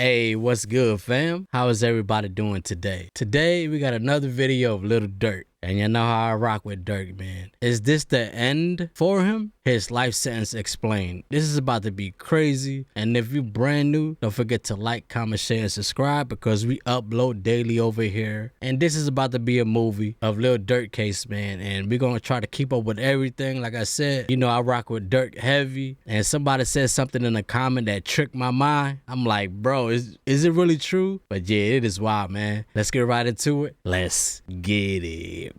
Hey, what's good, fam? How is everybody doing today? Today, we got another video of Lil Durk. And you know how I rock with Durk, man. Is this the end for him? His life sentence explained. This is about to be crazy. And if you're brand new, don't forget to like, comment, share, and subscribe because we upload daily over here. And this is about to be a movie of Lil Durk case, man. And we're going to try to keep up with everything. Like I said, you know, I rock with Durk heavy. And somebody said something in a comment that tricked my mind. I'm like, bro, is it really true? But yeah, it is wild, man. Let's get right into it. Let's get it.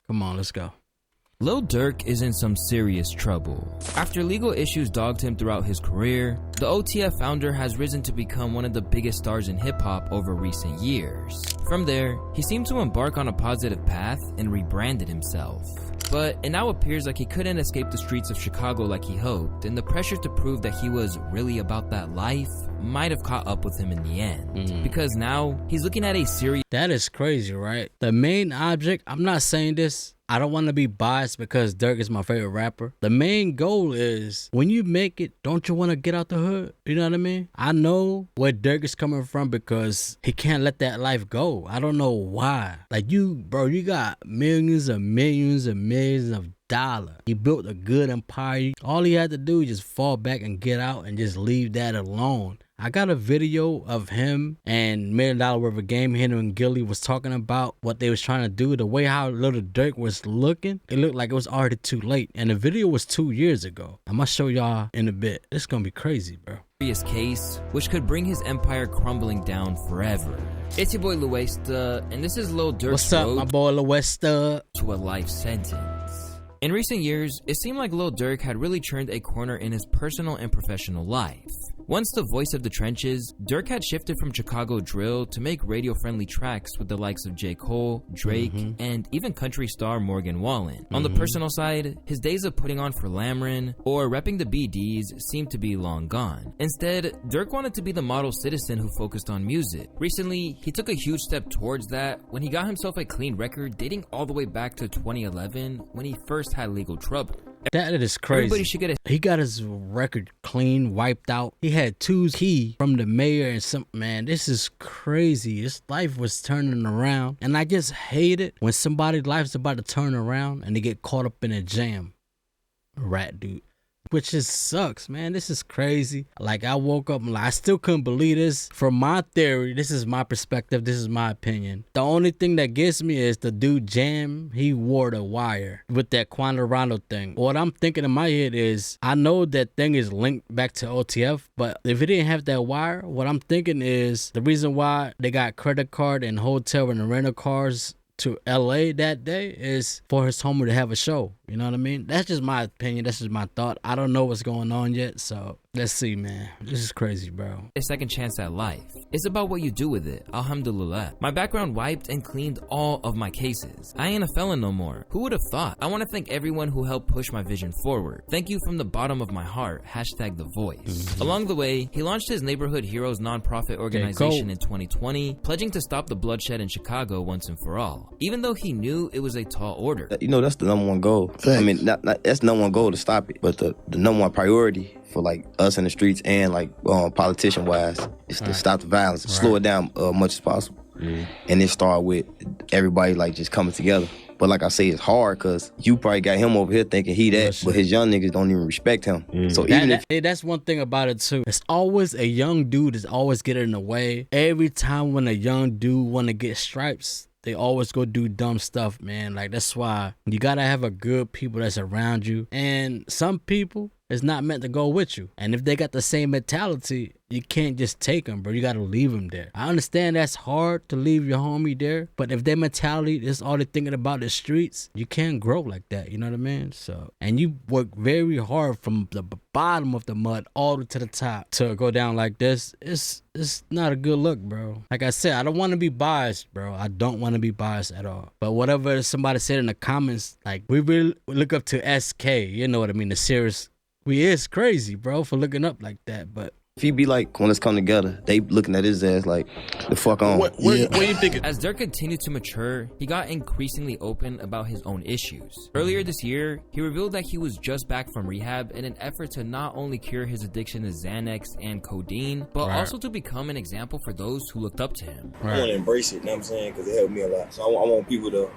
Come on, let's go. Lil Durk is in some serious trouble. After legal issues dogged him throughout his career, the OTF founder has risen to become one of the biggest stars in hip-hop over recent years. From there, he seemed to embark on a positive path and rebranded himself. But it now appears like he couldn't escape the streets of Chicago like he hoped, and the pressure to prove that he was really about that life might have caught up with him in the end. Because now, he's looking at a serious... That is crazy, right? The main object, I'm not saying this, I don't want to be biased because Durk is my favorite rapper. The main goal is, when you make it, don't you want to get out the hood? You know what I mean? I know where Durk is coming from because he can't let that life go. I don't know why. Like you, bro, you got millions and millions and millions of dollars. He built a good empire. All he had to do is just fall back and get out and just leave that alone. I got a video of him and $1 Million Worth of Game. Henry and Gilly was talking about what they was trying to do. The way how Lil Durk was looking, it looked like it was already too late. And the video was 2 years ago. I'm gonna show y'all in a bit. It's gonna be crazy, bro. Case, which could bring his empire crumbling down forever. It's your boy Luesta, and this is Lil Durk's What's up, my boy Luesta? To a life sentence. In recent years, it seemed like Lil Durk had really turned a corner in his personal and professional life. Once the voice of the trenches, Durk had shifted from Chicago drill to make radio-friendly tracks with the likes of J. Cole, Drake, and even country star Morgan Wallen. On the personal side, his days of putting on for Lamron or repping the BDs seemed to be long gone. Instead, Durk wanted to be the model citizen who focused on music. Recently, he took a huge step towards that when he got himself a clean record dating all the way back to 2011 when he first had legal trouble. That is crazy. Everybody should get He got his record clean, wiped out. He had 2 keys from the mayor and some, man, this is crazy. His life was turning around. And I just hate it when somebody's life's about to turn around and they get caught up in a jam. Rat dude. Which just sucks, man. This is crazy. Like, I woke up and I still couldn't believe this. From my theory, this is my perspective, this is my opinion. The only thing that gets me is the dude Jam, he wore the wire with that Quando Rondo thing. What I'm thinking in my head is, I know that thing is linked back to OTF, but if it didn't have that wire, what I'm thinking is the reason why they got credit card and hotel and the rental cars to LA that day is for his homie to have a show. You know what I mean? That's just my opinion. That's just my thought. I don't know what's going on yet, so let's see, man. This is crazy, bro. A second chance at life. It's about what you do with it. Alhamdulillah. My background wiped and cleaned all of my cases. I ain't a felon no more. Who would have thought? I want to thank everyone who helped push my vision forward. Thank you from the bottom of my heart. Hashtag The Voice. Along the way, he launched his Neighborhood Heroes nonprofit organization in 2020, pledging to stop the bloodshed in Chicago once and for all. Even though he knew it was a tall order. You know, that's the number one goal. I mean, that's number one goal to stop it, but the number one priority for like us in the streets and like politician wise is to stop the violence, slow it down much as possible, and it start with everybody like just coming together. But like I say, it's hard because you probably got him over here thinking he that, but his young niggas don't even respect him. So even that's one thing about it too. It's always a young dude is always getting in the way. Every time when a young dude want to get stripes, they always go do dumb stuff, man. Like, that's why you gotta have a good people that's around you. And some people is not meant to go with you. And if they got the same mentality, you can't just take them, bro. You gotta leave them there. I understand that's hard to leave your homie there, but if their mentality is all they're thinking about the streets, you can't grow like that. You know what I mean? So, and you work very hard from the bottom of the mud all the way to the top to go down like this. It's not a good look, bro. Like I said, I don't want to be biased, bro. I don't want to be biased at all. But whatever somebody said in the comments, like, we really look up to SK. You know what I mean? The serious. We is crazy, bro, for looking up like that. But If he be like, when let's come together, they looking at his ass like, the fuck on. Where you think? As Durk continued to mature, he got increasingly open about his own issues. Earlier this year, he revealed that he was just back from rehab in an effort to not only cure his addiction to Xanax and codeine, but also to become an example for those who looked up to him. I want to embrace it, you know what I'm saying? Because it helped me a lot. So I want people to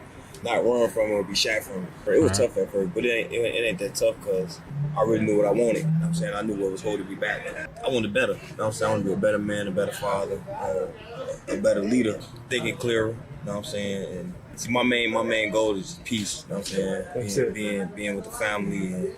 not run from it or be shy from it. It was tough at first, but it ain't that tough because I really knew what I wanted. You know what I'm saying? I knew what was holding me back. I wanted better. You know what I'm saying? I want to be a better man, a better father, a better leader, thinking clearer. You know what I'm saying? And see, my main goal is peace. You know what I'm saying? Being with the family and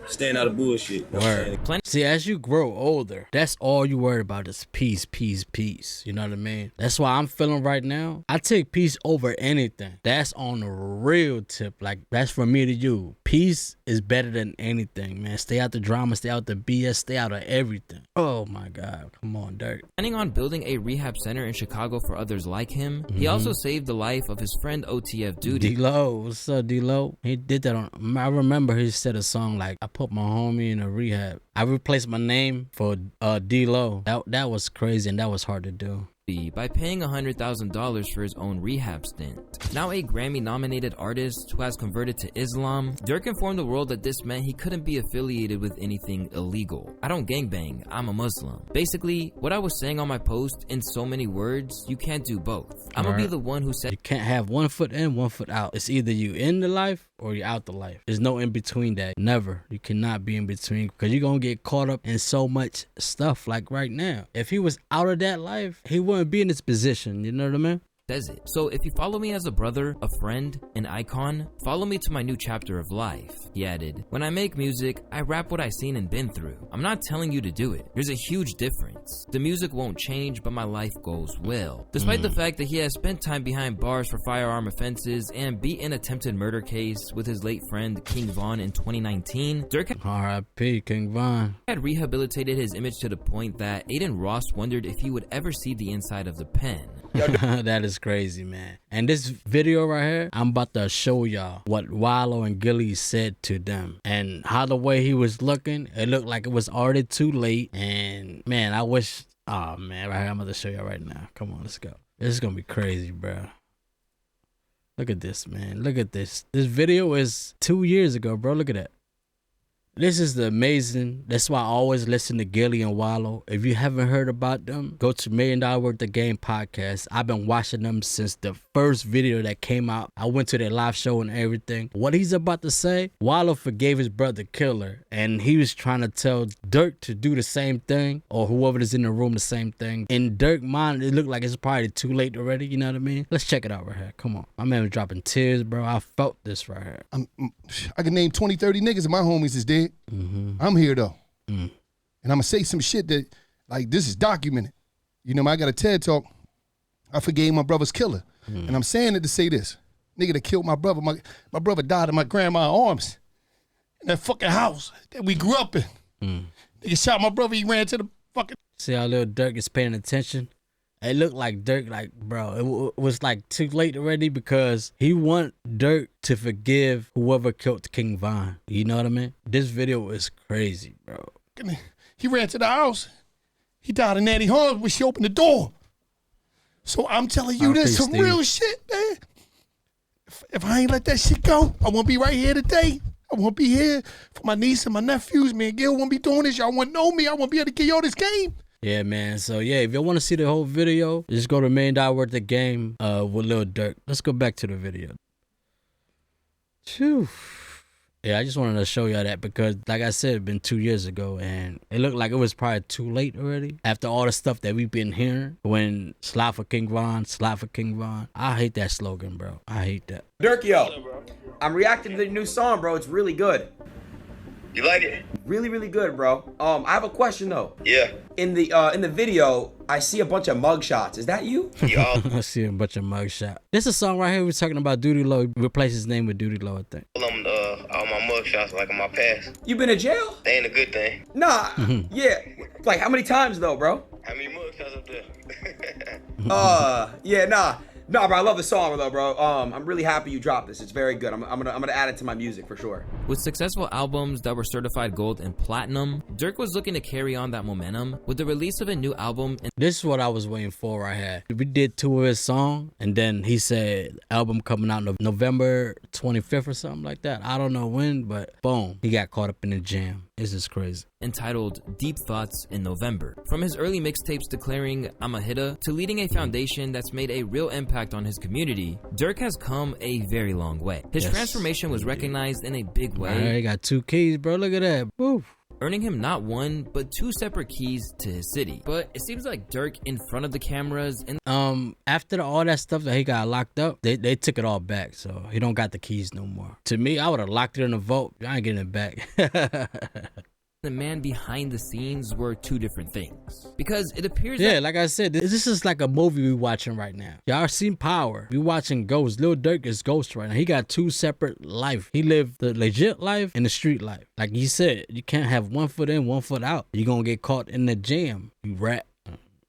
staying out of bullshit. You know what I'm saying? See, as you grow older, that's all you worry about is peace, peace, peace. You know what I mean? That's why I'm feeling right now. I take peace over anything. That's on the real tip. Like, that's from me to you. Peace is better than anything, man. Stay out the drama, stay out the BS, stay out of everything. Oh my God. Come on, Durk. Planning on building a rehab center in Chicago for others like him, he also saved the life of his friend OTF Duty. D-Lo, what's up, D-Lo? He did that on, I remember he said a song like, I put my homie in a rehab. I replaced my name for D-Lo. That was crazy and that was hard to do. By paying $100,000 for his own rehab stint. Now a Grammy-nominated artist who has converted to Islam, Durk informed the world that this meant he couldn't be affiliated with anything illegal. I don't gangbang, I'm a Muslim. Basically, what I was saying on my post, in so many words, you can't do both. I'm gonna be the one who said you can't have one foot in, one foot out. It's either you in the life or you out the life. There's no in between that. Never. You cannot be in between because you're gonna get caught up in so much stuff like right now. If he was out of that life, he wouldn't be in this position. You know what I mean? Says it. So if you follow me as a brother, a friend, an icon, follow me to my new chapter of life. He added, when I make music, I rap what I've seen and been through. I'm not telling you to do it. There's a huge difference. The music won't change, but my life goes well. Despite the fact that he has spent time behind bars for firearm offenses and beat an attempted murder case with his late friend King Von in 2019, Durk R.I.P. King Von had rehabilitated his image to the point that Aiden Ross wondered if he would ever see the inside of the pen. That is crazy, man. And this video right here, I'm about to show y'all what Wallow and Gilly said to them and how the way he was looking, it looked like it was already too late. And man, I wish, oh man, right here, I'm about to show y'all right now. Come on, let's go. This is gonna be crazy, bro. Look at this, man. Look at this. This video is 2 years ago, bro. Look at that. This is the amazing. That's why I always listen to Gilly and Wallow. If you haven't heard about them, go to $1 Million Worth of Game podcast. I've been watching them since the first video that came out. I went to their live show and everything. What he's about to say, Wallow forgave his brother Killer, and he was trying to tell Durk to do the same thing, or whoever is in the room the same thing. In Durk's mind, it looked like it's probably too late already. You know what I mean? Let's check it out right here. Come on. My man was dropping tears, bro. I felt this right here. I can name 20, 30 niggas and my homies is dead. I'm here though. And I'm gonna say some shit that, like, this is documented. You know, I got a TED talk. I forgave my brother's killer. And I'm saying it to say this. Nigga that killed my brother, my brother died in my grandma's arms. In that fucking house that we grew up in. Nigga shot my brother, he ran to the fucking... See how Lil Durk is paying attention? It looked like Durk, like, bro, it was like too late already because he want Durk to forgive whoever killed King Von. You know what I mean? This video is crazy, bro. He ran to the house. He died in Nanny Arms when she opened the door. So I'm telling you, this some real shit, man. If I ain't let that shit go, I won't be right here today. I won't be here for my niece and my nephews. Me and Gil won't be doing this. Y'all won't know me. I won't be able to get y'all this game. Yeah, man. So, yeah, if you want to see the whole video, just go to $1 Million Worth of Game with Lil Durk. Let's go back to the video. Phew. Yeah, I just wanted to show y'all that because, like I said, it's been 2 years ago, and it looked like it was probably too late already. After all the stuff that we've been hearing, when slap for King Von, slap for King Von. I hate that slogan, bro. I hate that. Durk, yo, I'm reacting to the new song, bro. It's really good. You like it? Really, really good, bro. I have a question though. Yeah. In the video, I see a bunch of mug shots. Is that you? Yeah. I see a bunch of mug shots. This is a song right here we're talking about. Duty Low. Replace his name with Duty Low, I think. All my mug shots like in my past. You been in jail? They ain't a good thing. Nah. Yeah. Like how many times though, bro? How many mug shots up there? Yeah, nah. No, bro, I love the song though, bro. I'm really happy you dropped this. It's very good. I'm gonna add it to my music for sure. With successful albums that were certified gold and platinum, Durk was looking to carry on that momentum with the release of a new album. This is what I was waiting for right here. We did 2 of his songs, and then he said album coming out November 25th or something like that. I don't know when, but boom, he got caught up in the jam. This is crazy. Entitled Deep Thoughts in November. From his early mixtapes declaring I'm a hitter to leading a foundation that's made a real impact on his community, Durk has come a very long way. His transformation was recognized in a big way. He got 2 keys, bro. Look at that. Woo. Earning him not 1, but 2 separate keys to his city. But it seems like Durk in front of the cameras and after all that stuff that he got locked up, they took it all back, so he don't got the keys no more. To me, I would have locked it in the vault. I ain't getting it back. the man behind the scenes were 2 different things. Because it appears that, like I said, this is like a movie we watching right now. Y'all seen Power. We watching Ghost. Lil Durk is Ghost right now. He got 2 separate life. He lived the legit life and the street life. Like you said, you can't have 1 foot in, 1 foot out. You're gonna get caught in the jam. You rat.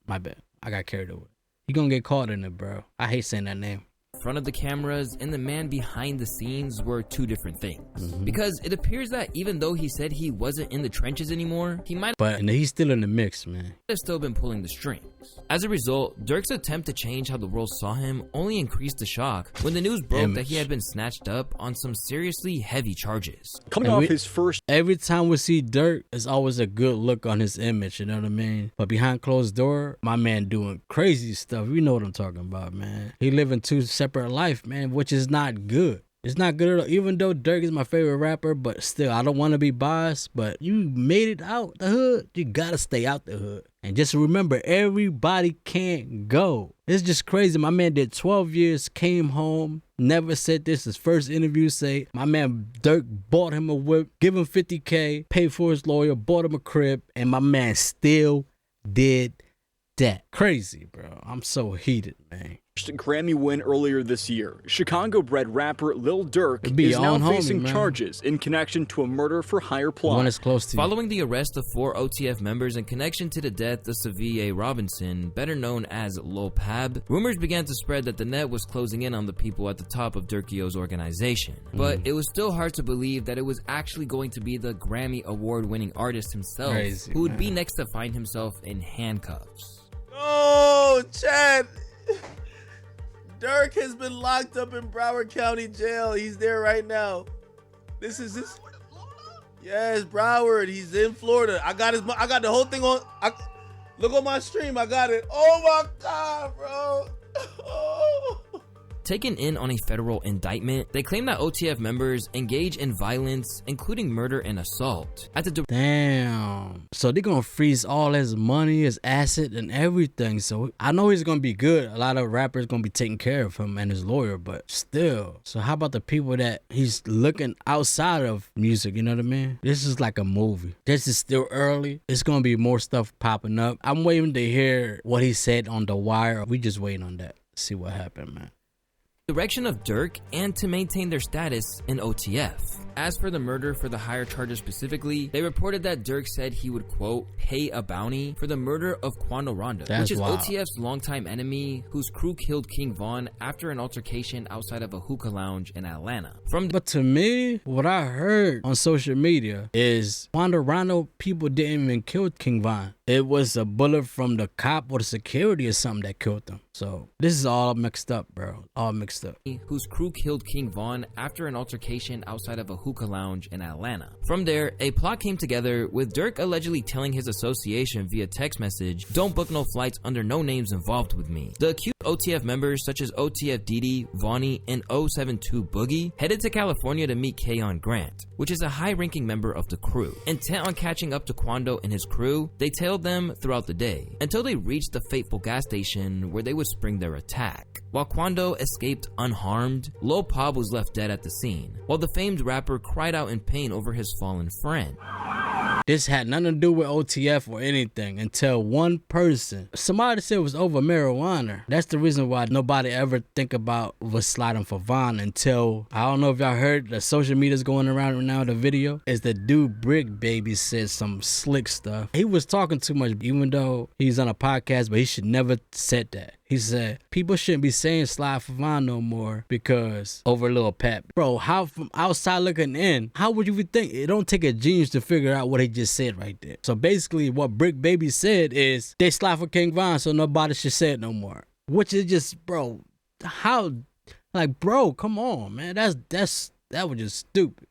My bad. I got carried away. You gonna get caught in it, bro. I hate saying that name. Front of the cameras and the man behind the scenes were 2 different things. Because it appears that even though he said he wasn't in the trenches anymore, he might but he's still in the mix, man. have still been pulling the strings. As a result, Durk's attempt to change how the world saw him only increased the shock when the news broke that he had been snatched up on some seriously heavy charges. Coming off his first... Every time we see Durk, it's always a good look on his image, you know what I mean? But behind closed door, my man doing crazy stuff. You know what I'm talking about, man. He living 2 separate life, man, which is not good. It's not good at all. Even though Durk is my favorite rapper, but still, I don't want to be biased, but you made it out the hood. You gotta stay out the hood. And just remember, everybody can't go. It's just crazy. My man did 12 years, came home, never said this. His first interview say, my man Durk bought him a whip, give him $50K, paid for his lawyer, bought him a crib, and my man still did that. Crazy, bro. I'm so heated, man. Grammy win earlier this year. Chicago-bred rapper Lil Durk is now facing charges in connection to a murder-for-hire plot. One is close to Following the arrest of 4 OTF members in connection to the death of Savier Robinson, better known as Lil Pab, rumors began to spread that the net was closing in on the people at the top of Durkio's organization. But it was still hard to believe that it was actually going to be the Grammy award-winning artist himself who would be next to find himself in handcuffs. Oh, Chad! Durk has been locked up in Broward County Jail. He's there right now. This is this. Yes, Broward. He's in Florida. I got the whole thing on. Look on my stream. I got it. Oh my God, bro. Oh. Taken in on a federal indictment, they claim that OTF members engage in violence, including murder and assault. Damn. So they're gonna freeze all his money, his asset, and everything. So I know he's gonna be good. A lot of rappers gonna be taking care of him and his lawyer, but still. So how about the people that he's looking outside of music, you know what I mean? This is like a movie. This is still early. It's gonna be more stuff popping up. I'm waiting to hear what he said on The Wire. We just waiting on that. See what happened, man. Direction of Durk and to maintain their status in OTF. As for the murder for the hire charges specifically, they reported that Durk said he would, quote, pay a bounty for the murder of Quando Rondo, which is wild. OTF's longtime enemy whose crew killed King Von after an altercation outside of a hookah lounge in Atlanta. But to me, what I heard on social media is Quando Rondo people didn't even kill King Von. It was a bullet from the cop or the security or something that killed them. So this is all mixed up, bro. All mixed up. Whose crew killed King Von after an altercation outside of a hookah lounge in Atlanta. From there, a plot came together with Durk allegedly telling his association via text message, "Don't book no flights under no names involved with me." The accused OTF members such as OTF Didi, Vonnie, and 072 Boogie headed to California to meet Keon Grant, which is a high-ranking member of the crew. Intent on catching up to Quando and his crew, they tailed them throughout the day until they reached the fateful gas station where they would spring their attack. While Quando escaped unharmed, Lil Pab was left dead at the scene, while the famed rapper cried out in pain over his fallen friend. This had nothing to do with OTF or anything until one person. Somebody said it was over marijuana. That's the reason why nobody ever think about was sliding for Von until, I don't know if y'all heard the social media's going around right now, the video, is the dude Brick Baby said some slick stuff. He was talking too much even though he's on a podcast, but he should never said that. He said, people shouldn't be saying Slide for Vaughn no more because over Lil Pep. Bro, how from outside looking in, how would you think? It don't take a genius to figure out what he just said right there. So basically what Brick Baby said is they slide for King Von so nobody should say it no more. Which is just, bro, how, like, bro, come on, man. That was just stupid.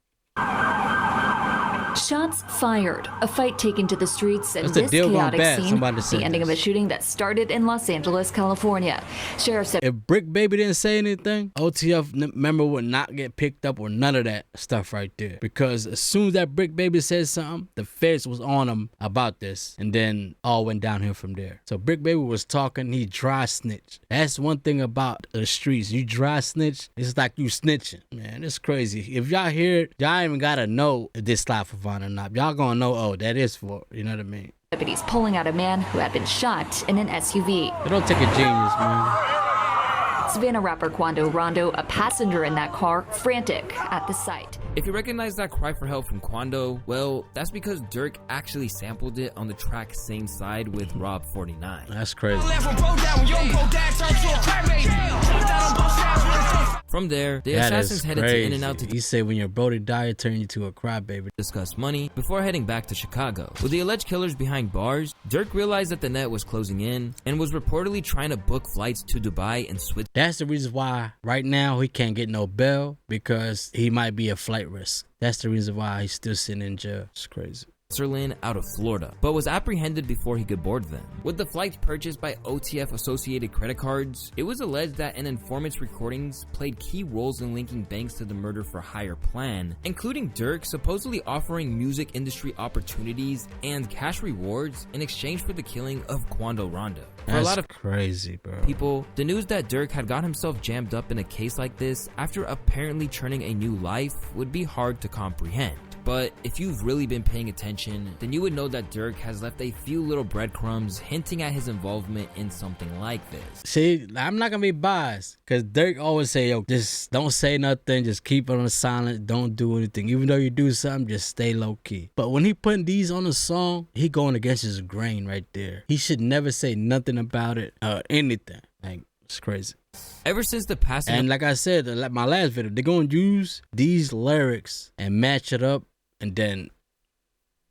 Shots fired, a fight taken to the streets, and this chaotic scene, the ending of a shooting that started in Los Angeles, California. Sheriff said, if Brick Baby didn't say anything, OTF member would not get picked up or none of that stuff right there. Because as soon as that Brick Baby said something, the feds was on him about this, and then all went downhill from there. So Brick Baby was talking, he dry snitched. That's one thing about the streets. You dry snitch, it's like you snitching. Man, it's crazy. If y'all hear it, y'all even gotta know if this slide for Vaughn or not. Y'all gonna know, oh, that is for, you know what I mean? Deputies pulling out a man who had been shot in an SUV. It don't take a genius, man. Savannah rapper Quando Rondo, a passenger in that car, frantic at the sight. If you recognize that cry for help from Quando, well, that's because Durk actually sampled it on the track Same Side with Rob 49. That's crazy. From there, the assassins headed to In-N-Out to... He said when your brody died, it turned you to a crybaby. ...discuss money before heading back to Chicago. With the alleged killers behind bars, Durk realized that the net was closing in and was reportedly trying to book flights to Dubai and Switzerland. That's the reason why right now he can't get no bail, because he might be a flight risk. That's the reason why he's still sitting in jail. It's crazy. Switzerland out of Florida, but was apprehended before he could board them. With the flights purchased by OTF associated credit cards, it was alleged that an informant's recordings played key roles in linking banks to the murder for hire plan, including Durk supposedly offering music industry opportunities and cash rewards in exchange for the killing of Quando Rondo. For That's a lot of crazy, bro. people, the news that Durk had got himself jammed up in a case like this after apparently turning a new life would be hard to comprehend. But if you've really been paying attention, then you would know that Durk has left a few little breadcrumbs hinting at his involvement in something like this. See, I'm not gonna be biased, because Durk always say, yo, just don't say nothing, just keep it on silent, don't do anything. Even though you do something, just stay low key. But when he putting these on a song, he going against his grain right there. He should never say nothing about it, anything. Like, it's crazy. Ever since the passing, and like I said, like my last video, they're gonna use these lyrics and match it up, and then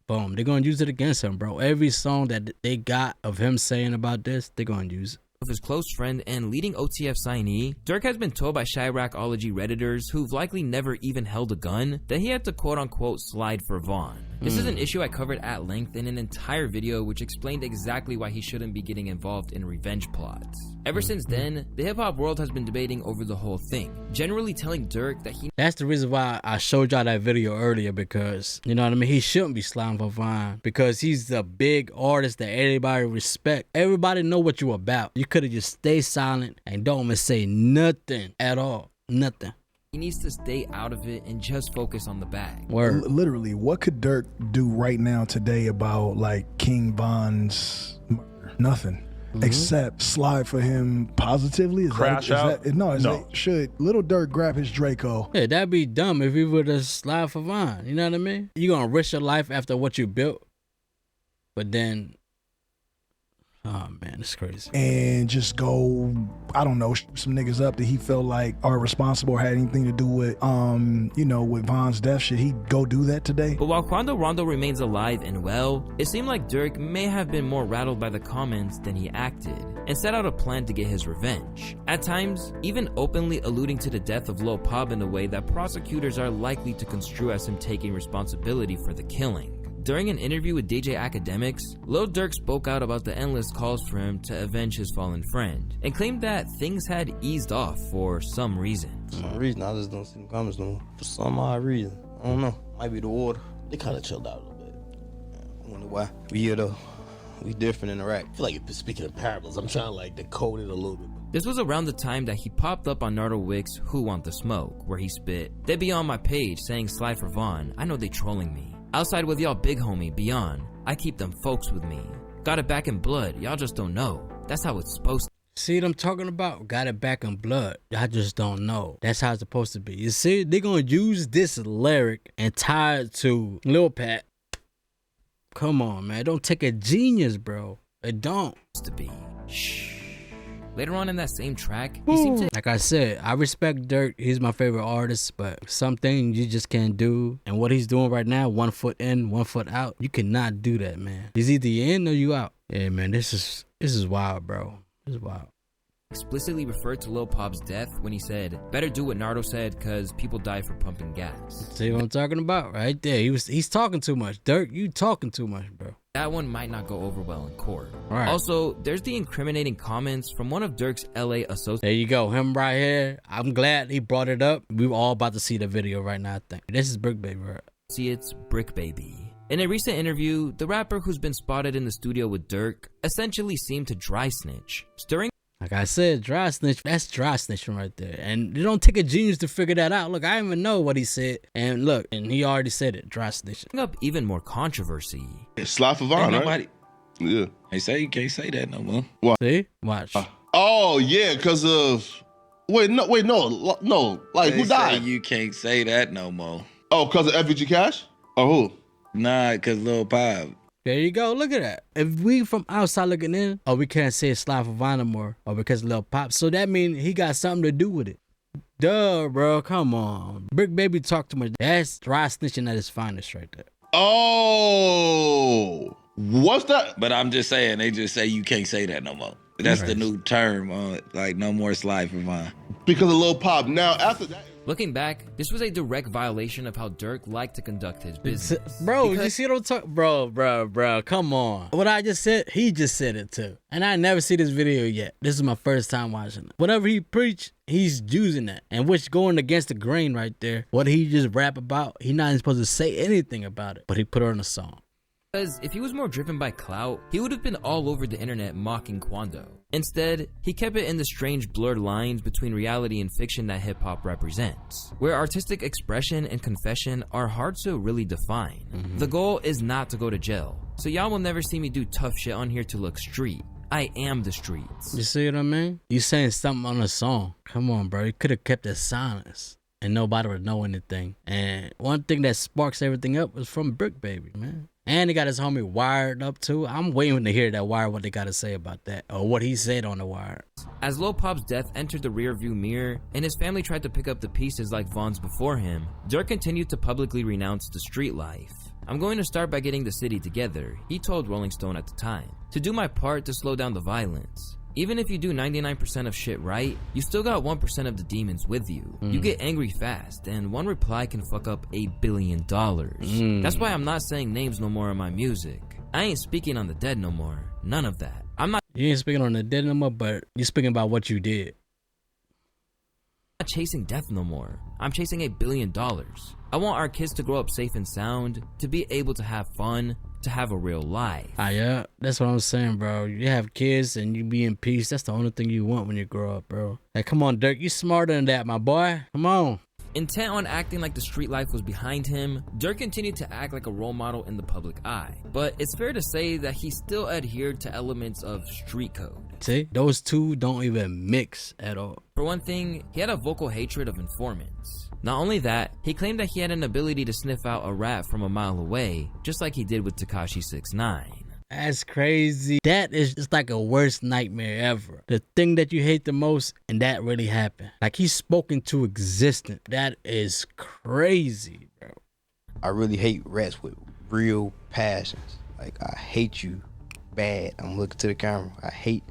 boom, they're gonna use it against him, bro. Every song that they got of him saying about this, they're gonna use it. Of his close friend and leading OTF signee, Durk has been told by Chiracology Redditors who've likely never even held a gun that he had to quote-unquote slide for Vaughn. This is an issue I covered at length in an entire video which explained exactly why he shouldn't be getting involved in revenge plots. Ever since then, the hip-hop world has been debating over the whole thing, generally telling Durk that he... That's the reason why I showed y'all that video earlier, because, you know what I mean, he shouldn't be sliding for Vaughn, because he's the big artist that everybody respect. Everybody know what you about. You could have just stayed silent and don't even say nothing at all. Nothing. He needs to stay out of it and just focus on the bag. Word. Literally, what could Durk do right now today about like King Von's murder? Nothing. Except slide for him positively. Crash out? Should Lil Durk grab his Draco? Yeah, that'd be dumb if he would have slide for Vaughn. You know what I mean? You gonna risk your life after what you built, but then, oh man, it's crazy. And just go, I don't know, shoot some niggas up that he felt like are responsible or had anything to do with, with Von's death. Should he go do that today? But while Quando Rondo remains alive and well, it seemed like Durk may have been more rattled by the comments than he acted, and set out a plan to get his revenge. At times, even openly alluding to the death of Lil Pub in a way that prosecutors are likely to construe as him taking responsibility for the killing. During an interview with DJ Academics, Lil Durk spoke out about the endless calls for him to avenge his fallen friend, and claimed that things had eased off for some reason. For some reason, I just don't see them comments no more. For some odd reason. I don't know. Might be the water. They kind of chilled out a little bit. I wonder why. We here though. We different in Iraq. I feel like you're speaking in parables. I'm trying to like decode it a little bit. This was around the time that he popped up on Nardo Wick's Who Want the Smoke, where he spit, "They be on my page saying slide for Vaughn. I know they trolling me. Outside with y'all big homie, Beyond. I keep them folks with me. Got it back in blood, y'all just don't know. That's how it's supposed to." See what I'm talking about? Got it back in blood. I just don't know. That's how it's supposed to be. You see, they're gonna use this lyric and tie it to Lil Pat. Come on, man. Don't take a genius, bro. It don't. To be. Shh. Later on in that same track, he seemed to... Like I said, I respect Durk. He's my favorite artist, but some things you just can't do. And what he's doing right now, 1 foot in, 1 foot out, you cannot do that, man. He's either in or you out. Yeah, man, this is wild, bro. This is wild. Explicitly referred to Lil Pop's death when he said, better do what Nardo said because people die for pumping gas. See what I'm talking about? Right there. He's talking too much. Durk, you talking too much, bro. That one might not go over well in court. Right. Also, there's the incriminating comments from one of Durk's LA associates. There you go. Him right here. I'm glad he brought it up. We were all about to see the video right now, I think. This is Brick Baby, right? See, it's Brick Baby. In a recent interview, the rapper who's been spotted in the studio with Durk essentially seemed to dry snitch, stirring. Like I said, dry snitch, that's dry snitching right there. And it don't take a genius to figure that out. Look, I didn't even know what he said. And look, and he already said it, dry snitching. Up even more controversy. It's Sly Favon, right? Yeah. They say you can't say that no more. What? See? Watch. Oh, yeah, because of... Wait, no. Like, who died? You can't say that no more. Oh, because of FBG Cash? Or who? Nah, because Lil Pop. There you go. Look at that. If we from outside looking in, we can't say it's Sly Favon no more, or because Lil Pop. So that means he got something to do with it. Duh, bro. Come on. Brick Baby talk too much. That's dry snitching at its finest right there. Oh. What's that? But I'm just saying, they just say you can't say that no more. That's the new term. Like, no more Sly Favon. Because of Lil Pop. Now, after that... Looking back, this was a direct violation of how Durk liked to conduct his business. Bro, you see what I'm talking? Bro, come on. What I just said, he just said it too. And I never see this video yet. This is my first time watching it. Whatever he preached, he's using that. And which going against the grain right there. What he just rap about, he not even supposed to say anything about it. But he put it on a song. Because if he was more driven by clout, he would have been all over the internet mocking Quando. Instead, he kept it in the strange blurred lines between reality and fiction that hip-hop represents, where artistic expression and confession are hard to really define. The goal is not to go to jail, so y'all will never see me do tough shit on here to look street. I am the streets. You see what I mean? You saying something on a song. Come on, bro. You could have kept it silence. And nobody would know anything. And one thing that sparks everything up was from Brick Baby, man. And he got his homie Wired up too. I'm waiting to hear that Wired, what they got to say about that, or what he said on the Wired. As Lil Pop's death entered the rearview mirror and his family tried to pick up the pieces like Von's before him, Durk continued to publicly renounce the street life. I'm going to start by getting the city together, he told Rolling Stone at the time, to do my part to slow down the violence. Even if you do 99% of shit right, you still got 1% of the demons with you. You get angry fast, and one reply can fuck up $8 billion. That's why I'm not saying names no more in my music. I ain't speaking on the dead no more. None of that. You ain't speaking on the dead no more, but you're speaking about what you did. I'm not chasing death no more. I'm chasing $8 billion. I want our kids to grow up safe and sound, to be able to have fun, to have a real life. Yeah, that's what I'm saying, bro. You have kids and you be in peace. That's the only thing you want when you grow up, bro. Hey, come on, Durk. You smarter than that, my boy. Come on. Intent on acting like the street life was behind him, Durk continued to act like a role model in the public eye. But it's fair to say that he still adhered to elements of street code. See, those two don't even mix at all. For one thing, he had a vocal hatred of informants. Not only that, he claimed that he had an ability to sniff out a rat from a mile away, just like he did with Tekashi 6ix9ine. That's crazy. That is just like a worst nightmare ever. The thing that you hate the most, and that really happened. Like he's spoken to existence. That is crazy, bro. I really hate rats with real passions. Like I hate you bad. I'm looking to the camera. I hate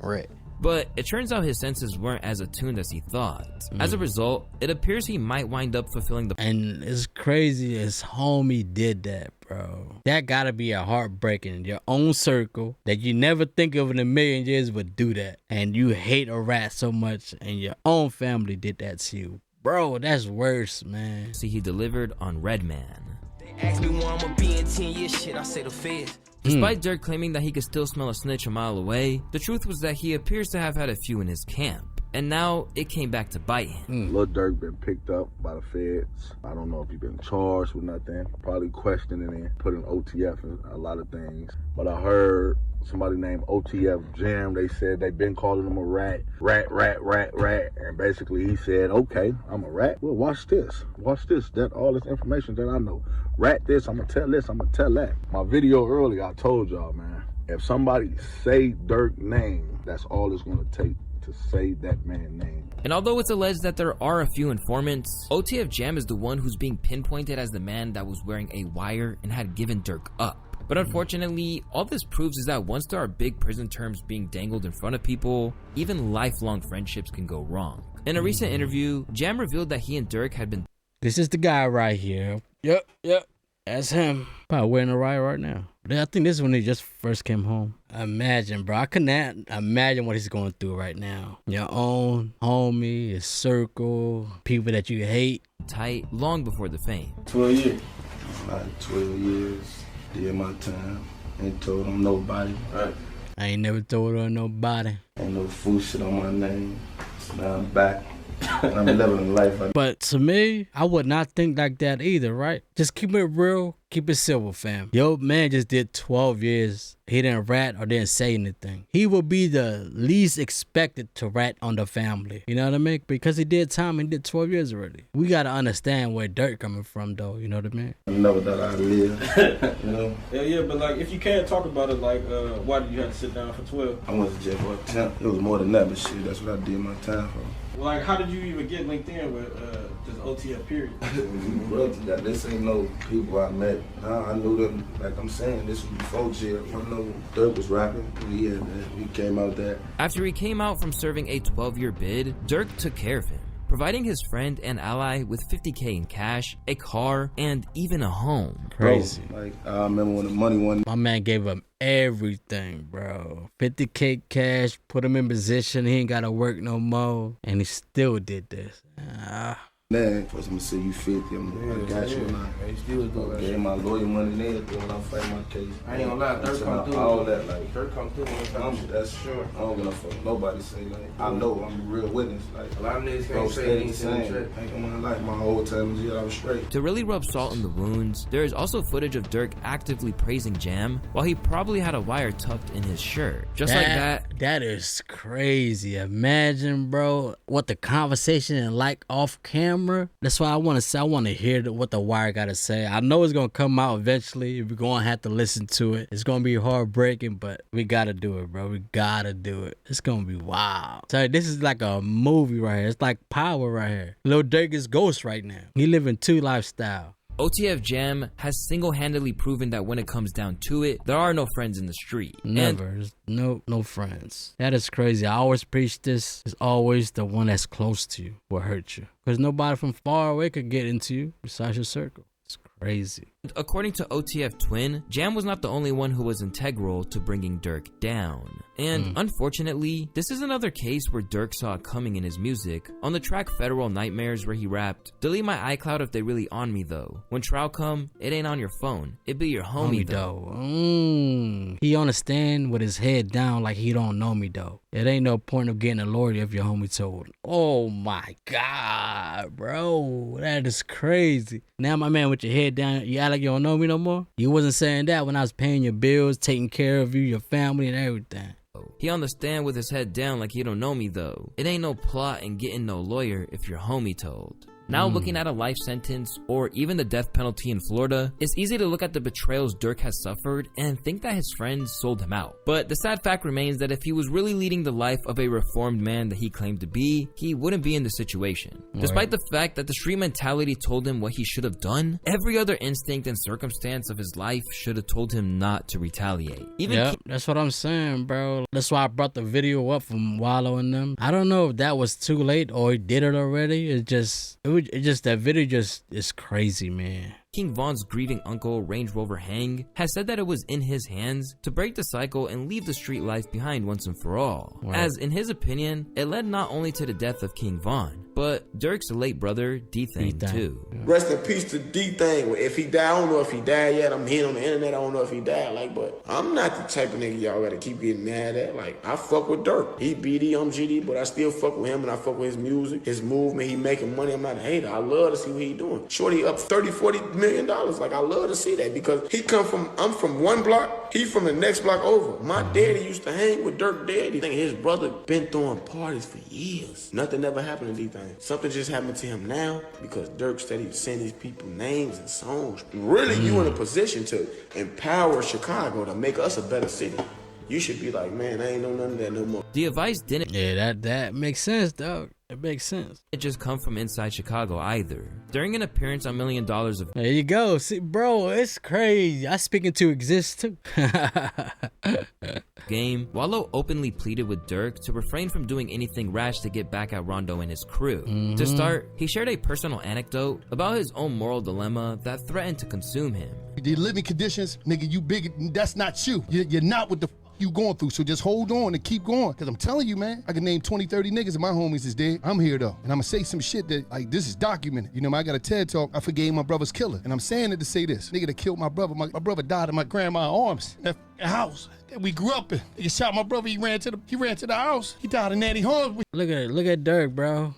rat. But it turns out his senses weren't as attuned as he thought. As a result, it appears he might wind up fulfilling the... And it's crazy his homie did that, bro. That gotta be a heartbreaking. Your own circle that you never think of in a million years would do that. And you hate a rat so much and your own family did that to you. Bro, that's worse, man. See, he delivered on Redman. They ask me where I'ma be in 10 years, shit, I say the feds. Despite Durk claiming that he could still smell a snitch a mile away, the truth was that he appears to have had a few in his camp. And now it came back to bite him. Lil Durk been picked up by the feds. I don't know if he's been charged with nothing. Probably questioning and put in OTF and a lot of things. But I heard somebody named OTF Jam, they said they've been calling him a rat. And basically he said, okay, I'm a rat. Well, watch this. Watch this. That all this information that I know. Rat this, I'm gonna tell this, I'm gonna tell that. My video earlier, I told y'all, man, if somebody say Durk name That's all it's gonna take to say that man's name. And although it's alleged that there are a few informants, OTF Jam is the one who's being pinpointed as the man that was wearing a wire and had given Durk up. But unfortunately, all this proves is that once there are big prison terms being dangled in front of people, even lifelong friendships can go wrong. In a recent interview, Jam revealed that he and Durk had been— This is the guy right here. Yep. That's him. Probably wearing a wire right now. I think this is when he just first came home. Imagine, bro. I couldn't imagine what he's going through right now. Your own homie, his circle, people that you hate. Tight long before the fame. 12 years. Like 12 years. Did my time. Ain't told on nobody. Right. I ain't never told on nobody. Ain't no fool shit on my name. Now I'm back. I'm living life. But to me, I would not think like that either, right? Just keep it real, keep it civil, fam. Yo, man just did 12 years. He didn't rat or didn't say anything. He will be the least expected to rat on the family. You know what I mean? Because he did time and did 12 years already. We got to understand where Durk coming from, though. You know what I mean? I never thought I'd live, you know? Yeah, but like, if you can't talk about it, like, why did you have to sit down for 12? I went to jail for a temp. It was more than that, but shit, that's what I did my time for. Well, like, how did you even get linked in with this OTF period? This ain't no people I met. I knew them, like I'm saying, this was before jail. I know Durk was rapping. He came out there. After he came out from serving a 12-year bid, Durk took care of him, providing his friend and ally with $50K in cash, a car, and even a home. Crazy. Bro, like, I remember when the money went. My man gave him everything, bro. 50K cash, put him in position. He ain't got to work no more. And he still did this. Then, first I'm gonna say you 50. I got you. He still doing that. Gave my lawyer money and everything when I fight my case. I ain't gonna lie, Durk come through. All that, like, Durk come through. That's sure. I don't gonna fuck nobody say, like, I know I'm a real witness. Like, a lot of niggas can't say anything. Ain't my life, my whole time in jail, I was straight. To really rub salt in the wounds, there is also footage of Durk actively praising Jam while he probably had a wire tucked in his shirt. Just like that. That is crazy. Imagine, bro, what the conversation and like off camera. That's why I want to say. I want to hear what the wire got to say. I know it's gonna come out eventually. We're gonna have to listen to it. It's gonna be heartbreaking, but we gotta do it, bro. We gotta do it. It's gonna be wild. Tell you, this is like a movie right here. It's like Power right here. Lil Durk is Ghost right now. He living two lifestyles. OTF Jam has single-handedly proven that when it comes down to it, there are no friends in the street. Never. No friends. That is crazy. I always preach this. It's always the one that's close to you will hurt you. Because nobody from far away could get into you besides your circle. It's crazy. According to OTF Twin, Jam was not the only one who was integral to bringing Durk down. And unfortunately, this is another case where Durk saw it coming in his music. On the track Federal Nightmares where he rapped, "Delete my iCloud if they really on me though. When trial come, it ain't on your phone. It be your homie though." He understand with his head down like he don't know me though. It ain't no point of getting a lawyer if your homie told. Oh my God, bro. That is crazy. Now my man with your head down, you act like you don't know me no more? You wasn't saying that when I was paying your bills, taking care of you, your family and everything. He understand with his head down like he don't know me though. It ain't no plot in getting no lawyer if your homie told. Now looking at a life sentence or even the death penalty in Florida, it's easy to look at the betrayals Durk has suffered and think that his friends sold him out. But the sad fact remains that if he was really leading the life of a reformed man that he claimed to be, he wouldn't be in this situation. Right. Despite the fact that the street mentality told him what he should have done, every other instinct and circumstance of his life should have told him not to retaliate. That's what I'm saying, bro. That's why I brought the video up from Wallow and them. I don't know if that was too late or he did it already. That video just is crazy, man. King Von's grieving uncle, Range Rover Hang, has said that it was in his hands to break the cycle and leave the street life behind once and for all. Right. As in his opinion, it led not only to the death of King Von, but Durk's late brother, D-Thang, too. Yeah. Rest in peace to D-Thang. If he died, I don't know if he died yet. I'm hearing on the internet, I don't know if he died. But I'm not the type of nigga y'all gotta keep getting mad at. I fuck with Durk. He BD, I'm GD, but I still fuck with him and I fuck with his music, his movement. He making money. I'm not a hater. I love to see what he doing. Shorty up $30-40 million. I love to see that because I'm from one block, he from the next block over. My daddy used to hang with Durk daddy. I think his brother been throwing parties for years. Nothing ever happened to D-Thang. Something just happened to him now because Durk said he'd send these people names and songs. Really, you in a position to empower Chicago to make us a better city. you should be like, man, I ain't know none of that no more. The advice didn't. Yeah, that makes sense, dog. It makes sense. It just come from inside Chicago either. During an appearance on $1 Million of There you go. See, bro, it's crazy. I speaking to exist too. game, Wallow openly pleaded with Durk to refrain from doing anything rash to get back at Rondo and his crew. To start, he shared a personal anecdote about his own moral dilemma that threatened to consume him. The living conditions, nigga, you big, that's not you. You're not what the you going through, so just hold on and keep going. Cause I'm telling you, man, I can name 20, 30 niggas and my homies is dead. I'm here though, and I'm gonna say some shit that, like, this is documented. You know, I got a TED talk, I forgave my brother's killer, and I'm saying it to say this. Nigga that killed my brother, my brother died in my grandma's arms. That house that we grew up in. He shot my brother, he ran to the house. He died in Nanny Holmes. Look at Durk, bro.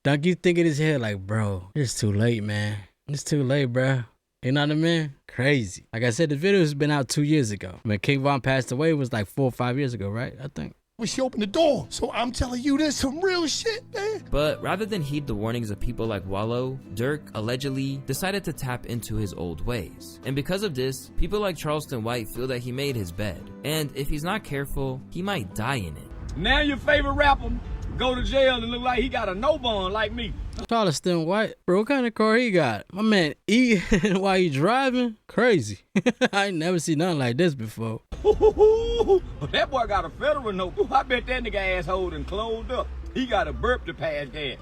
Don't you think in his head like, bro, it's too late, man. It's too late, bro. You know what I mean? Crazy. Like I said, the video has been out 2 years ago. When King Von passed away, it was like 4 or 5 years ago, right? I think. When she opened the door. So I'm telling you, there's some real shit, man. But rather than heed the warnings of people like Wallow, Durk allegedly decided to tap into his old ways. And because of this, people like Charleston White feel that he made his bed. And if he's not careful, he might die in it. Now your favorite rapper go to jail and look like he got a no bond like me. Charleston White, bro, what kind of car he got? My man eating while he driving? Crazy. I ain't never seen nothing like this before. That boy got a federal note. I bet that nigga asshole done closed up. He got a burp to pass gas.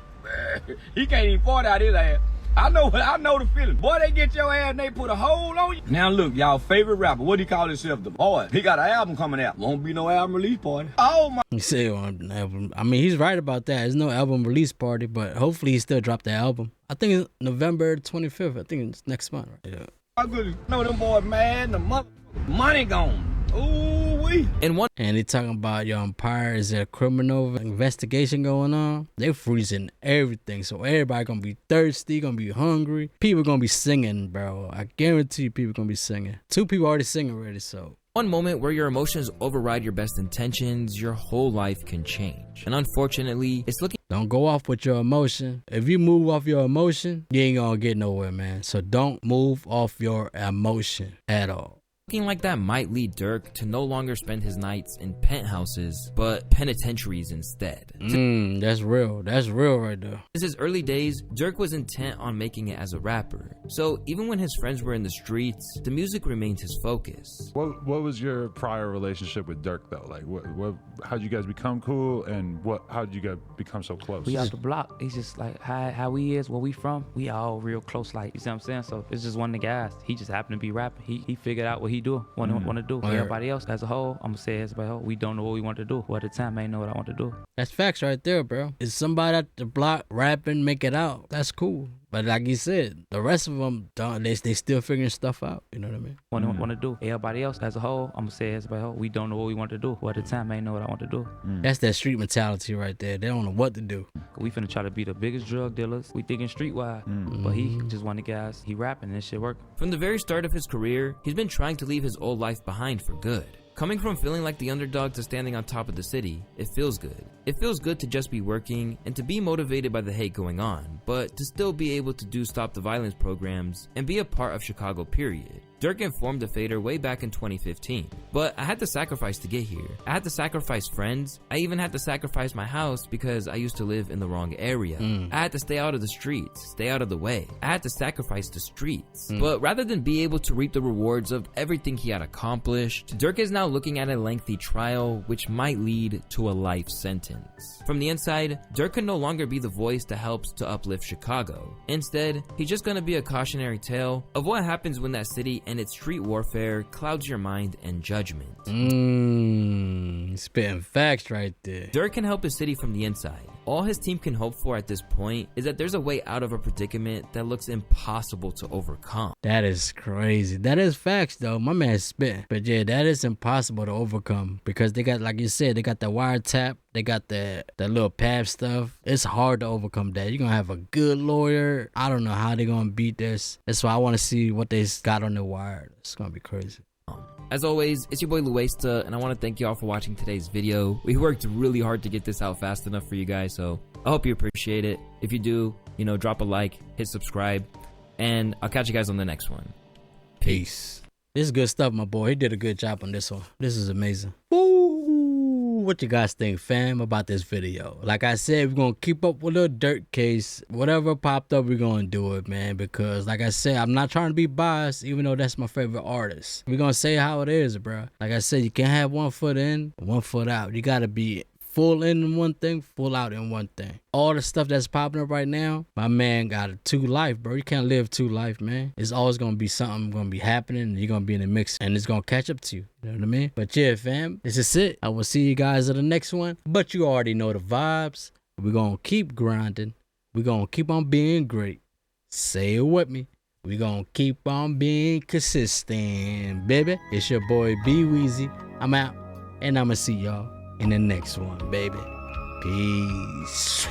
He can't even fart out his ass. I know the feeling. Boy, they get your ass and they put a hole on you. Now look, y'all favorite rapper, what do he call himself? The Boy. He got an album coming out. Won't be no album release party. Oh my. You say on an album. I mean, he's right about that. There's no album release party, but hopefully he still dropped the album. I think it's November 25th. I think it's next month, right? Yeah. I could know them boys mad and the money gone. Ooh-wee. And they talking about your umpire, is there a criminal investigation going on? They freezing everything, so everybody gonna be thirsty, gonna be hungry. People gonna be singing, bro. I guarantee you people gonna be singing. 2 people already singing already, so. One moment where your emotions override your best intentions, your whole life can change. And unfortunately, it's looking— Don't go off with your emotion. If you move off your emotion, you ain't gonna get nowhere, man. So don't move off your emotion at all. Looking like that might lead Durk to no longer spend his nights in penthouses, but penitentiaries instead. That's real. That's real right there. Since his early days, Durk was intent on making it as a rapper. So even when his friends were in the streets, the music remained his focus. What was your prior relationship with Durk though? Like how'd you guys become cool, and how'd you guys become so close? We out the block. He's just like how we is, where we from. We all real close, like, you see what I'm saying? So it's just one of the guys. He just happened to be rapping. He figured out what he do, want to do. Everybody else as a whole, I'm gonna say as a whole, we don't know what we want to do. Well, at the time, I ain't know what I want to do. That's facts right there, bro. Is somebody at the block rapping, make it out? That's cool. But like you said, the rest of them don't. They still figuring stuff out. You know what I mean? Want to do. Everybody else as a whole, I'm gonna say as a whole, we don't know what we want to do. Well, at the time, I ain't know what I want to do. That's that street mentality right there. They don't know what to do. We finna try to be the biggest drug dealers. We thinking streetwise, but he just one of the guys. He rapping and this shit working. From the very start of his career, he's been trying to leave his old life behind for good. Coming from feeling like the underdog to standing on top of the city, it feels good. It feels good to just be working and to be motivated by the hate going on, but to still be able to do Stop the Violence programs and be a part of Chicago, period. Durk informed the Fader way back in 2015. But I had to sacrifice to get here. I had to sacrifice friends. I even had to sacrifice my house because I used to live in the wrong area. I had to stay out of the streets, stay out of the way. I had to sacrifice the streets. But rather than be able to reap the rewards of everything he had accomplished, Durk is now looking at a lengthy trial which might lead to a life sentence. From the inside, Durk can no longer be the voice that helps to uplift Chicago. Instead, he's just gonna be a cautionary tale of what happens when that city and its street warfare clouds your mind and judgment. Spitting facts right there. Durk can help his city from the inside. All his team can hope for at this point is that there's a way out of a predicament that looks impossible to overcome. That is crazy. That is facts though. My man's spitting. But yeah, that is impossible to overcome because they got, like you said, they got the wiretap. They got that little pap stuff. It's hard to overcome that. You're going to have a good lawyer. I don't know how they're going to beat this. That's why I want to see what they got on the wire. It's going to be crazy. As always, it's your boy Luesta, and I want to thank you all for watching today's video. We worked really hard to get this out fast enough for you guys, so I hope you appreciate it. If you do, drop a like, hit subscribe, and I'll catch you guys on the next one. Peace. This is good stuff, my boy. He did a good job on this one. This is amazing. Ooh, what you guys think, fam, about this video? Like I said, we're going to keep up with Lil Durk case. Whatever popped up, we're going to do it, man. Because, like I said, I'm not trying to be biased, even though that's my favorite artist. We're going to say how it is, bro. Like I said, you can't have one foot in, one foot out. You got to be full in one thing, full out in one thing. All the stuff that's popping up right now, my man got a 2 life, bro. You can't live 2 life, man. It's always gonna be something gonna be happening, and you're gonna be in the mix, and it's gonna catch up to you. You know what I mean? But yeah, fam, this is it. I will see you guys in the next one. But you already know the vibes. We're gonna keep grinding. We're gonna keep on being great. Say it with me. We're gonna keep on being consistent, baby. It's your boy B Weezy. I'm out, and I'ma see y'all in the next one, baby. Peace.